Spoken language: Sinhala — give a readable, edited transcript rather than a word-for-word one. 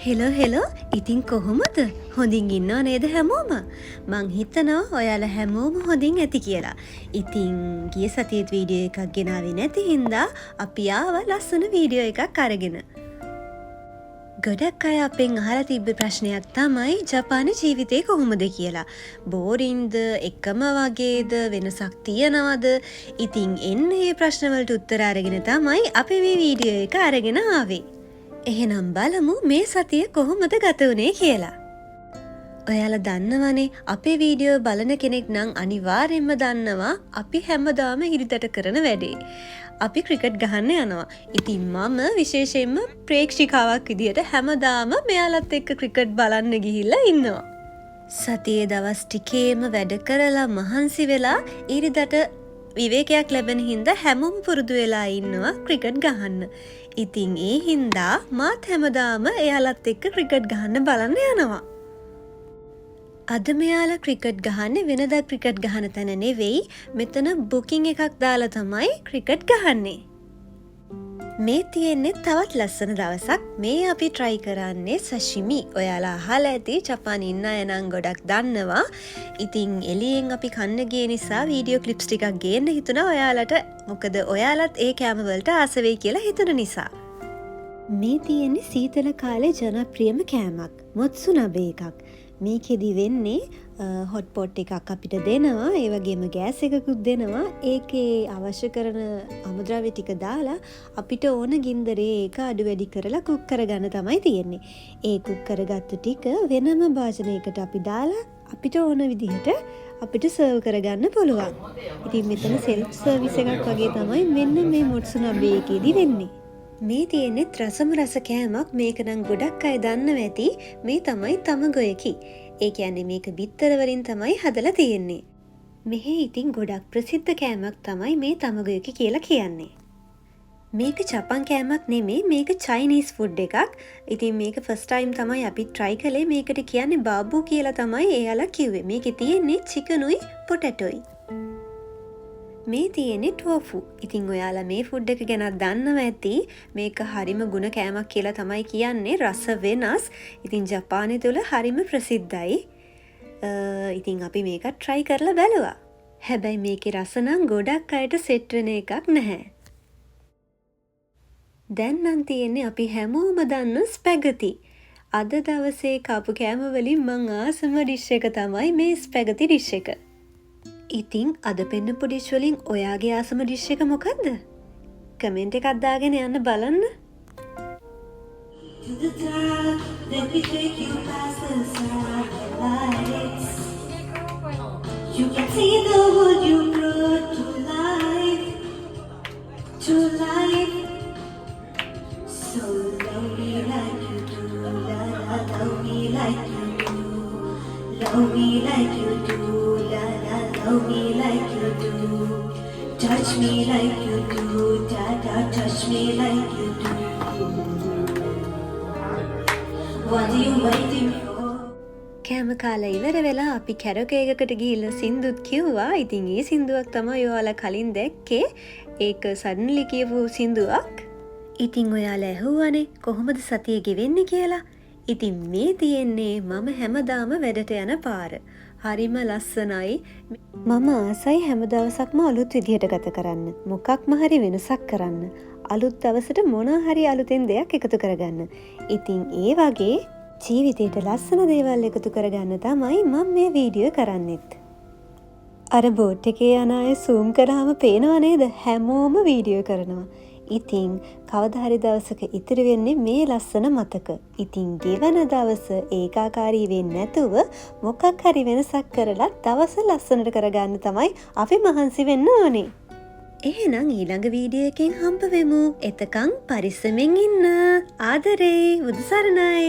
හෙලෝ ඉතින් කොහොමද? හොඳින් ඉන්නව නේද හැමෝම? මං හිතනවා ඔයාලා හැමෝම හොඳින් ඇති කියලා. ඉතින් ගිය සතියේත් වීඩියෝ එකක් ගෙනාවේ නැති හින්දා අපි ආව ලස්සන වීඩියෝ එකක් අරගෙන. ගොඩක් අය අපෙන් අහලා තිබ්බ ප්‍රශ්නයක් තමයි ජපාන ජීවිතේ කොහොමද කියලා. බෝරින්ද, එකම වගේද, වෙනසක් තියනවද? ඉතින් එන්න මේ ප්‍රශ්න වලට උත්තර අරගෙන තමයි අපි මේ වීඩියෝ එක අරගෙන ආවේ. එහෙනම් බලමු මේ සතිය කොහොමද ගත වුණේ කියලා. ඔයාලා දන්නවනේ අපේ වීඩියෝ බලන කෙනෙක් නම් අනිවාර්යෙන්ම දන්නවා අපි හැමදාම ඉරිදට කරන වැඩේ. අපි ක්‍රිකට් ගහන්න යනවා. ඉතින් මම විශේෂයෙන්ම ප්‍රේක්ෂිකාවක් විදියට හැමදාම මෙයාලත් එක්ක ක්‍රිකට් බලන්න ගිහිල්ලා ඉන්නවා. සතියේ දවස් ටිකේම වැඩ කරලා මහන්සි වෙලා ඉරිදට විවේකයක් ලැබෙන හින්දා හැමෝම පුරුදු වෙලා ඉන්නවා ක්‍රිකට් ගහන්න. ඉතින් ඒ හින්දා මාත් හැමදාම එයාලත් එක්ක ක්‍රිකට් ගහන්න බලන්න යනවා. අද මෙයාලා ක්‍රිකට් ගහන්නේ වෙනදා ක්‍රිකට් ගහන තැන නෙවෙයි, මෙතන බුකින් එකක් දාලා තමයි ක්‍රිකට් ගහන්නේ. මේ තියෙන්නේ තවත් ලස්සන දවසක්. මේ අපි try කරන්නේ සෂිමි. ඔයාලා අහලා ඇති ජපානයේ ඉන්න අය නම් ගොඩක් දන්නවා. ඉතින් එළියෙන් අපි කන්න ගිය නිසා වීඩියෝ ක්ලිප්ස් ටිකක් ගේන්න හිතුණා ඔයාලට. මොකද ඔයාලත් ඒ කෑම වලට ආස වෙයි කියලා හිතුන නිසා. මේ තියෙන්නේ සීතල කාලේ ජනප්‍රියම කෑමක්. මොත්සුනබේ එකක්. මේකෙදි වෙන්නේ හොට් පොට් එකක් අපිට දෙනවා, ඒ වගේම ගෑස් එකකුත් දෙනවා. ඒකේ අවශ්‍ය කරන අමුද්‍රව්‍ය ටික දාලා අපිට ඕන ගින්දරේ ඒක අඩු වැඩි කරලා කුක් කරගන්න තමයි තියෙන්නේ. ඒ කුක් කරගත්තු ටික වෙනම භාජනයකට අපි දාලා අපිට ඕන විදිහට අපිට සර්ව් කරගන්න පුළුවන්. ඉතින් මෙතන සෙල්ෆ් සර්විස් එකක් වගේ තමයි මෙන්න මේ මොට්සුනබේ එකේදී වෙන්නේ. මේ තියෙන්නේ රසම රස කෑමක්. මේක නම් ගොඩක් අය දන්නව ඇති. මේ තමයි තමගොයකි. ඒ කියන්නේ මේක බිත්තර වලින් තමයි හදලා තියෙන්නේ. මෙහි ඉතින් ගොඩක් ප්‍රසිද්ධ කෑමක් තමයි මේ තමගොයකි කියලා කියන්නේ. මේක ජපන් කෑමක් නෙමෙයි, මේක චයිනීස් ෆුඩ් එකක්. ඉතින් මේක ෆස්ට් ටයිම් තමයි අපි try කළේ. මේකට කියන්නේ බාබු කියලා තමයි එයාලා කිව්වේ. මේකේ තියෙන්නේ චිකනුයි පොටැටෝයි. මේ තියෙන්නේ ටෝෆු. ඉතින් ඔයාලා මේ ෆුඩ් එක ගැන දන්නව ඇති. මේක හරිම ගුණ කෑමක් කියලා තමයි කියන්නේ. රස වෙනස්. ඉතින් ජපානයේ තුල හරිම ප්‍රසිද්ධයි. ඉතින් අපි මේක try කරලා බැලුවා. හැබැයි මේකේ රස නම් ගොඩක් අයට සෙට් වෙන එකක් නැහැ. දැන් නම් තියෙන්නේ අපි හැමෝම දන්න ස්පැගති. අද දවසේ කාපු කෑම වලින් මං ආසම ඩිෂ් එක තමයි මේ ස්පැගති ඩිෂ් එක. ඉතින් අද පෙන්නපු ඩිෂ් වලින් ඔයාගේ ආසම ඩිෂ් එක මොකද්ද? කමෙන්ට් එකක් දාගෙන යන්න බලන්න. You can see the world you brought to life, to life. So love me like you do, la la, love me like you do, love me like you do, la la, love me like you do, touch me like you do, da da, touch me like you do. What are you waiting for? කෑම කාලා ඉවර වෙලා අපි කැරොකේ එකකට ගිහිල්ලා සින්දුත් කිව්වා. ඉතින් ඒ සින්දුවක් තමයි ඔයාලා කලින් දැක්කේ. ඒක සඩන්ලි කියපු සින්දුවක්. ඉතින් ඔයාලා ඇහුවානේ කොහොමද සතිය ගෙවෙන්නේ කියලා. ඉතින් මේ තියෙන්නේ මම හැමදාම වැඩට යන පාර. හරිම ලස්සනයි. මම ආසයි හැම දවසක්ම අලුත් විදිහට ගත කරන්න. මොකක්ම හරි වෙනසක් කරන්න. අලුත් දවසට මොනවා හරි අලුතෙන් දෙයක් එකතු කරගන්න. ඉතින් ඒ වගේ ජීවිතේට ලස්සන දේවල් එකතු කරගන්න තමයි මම මේ වීඩියෝ කරන්නෙත්. අර බෝට් එකේ යන අය zoom කරාම පේනව නේද? හැමෝම වීඩියෝ කරනවා. ඉතින් කවදා හරි දවසක ඉතිරි වෙන්නේ මේ ලස්සන මතක. ඉතින් ගෙවන දවස ඒකාකාරී වෙන්නේ නැතුව මොකක් හරි වෙනසක් කරලා දවස ලස්සනට කරගන්න තමයි අපි මහන්සි වෙන්න ඕනේ. එහෙනම් ඊළඟ වීඩියෝ එකෙන් හම්බ වෙමු. එතකන් පරිස්සමෙන් ඉන්න. ආදරේ. බුදු සරණයි.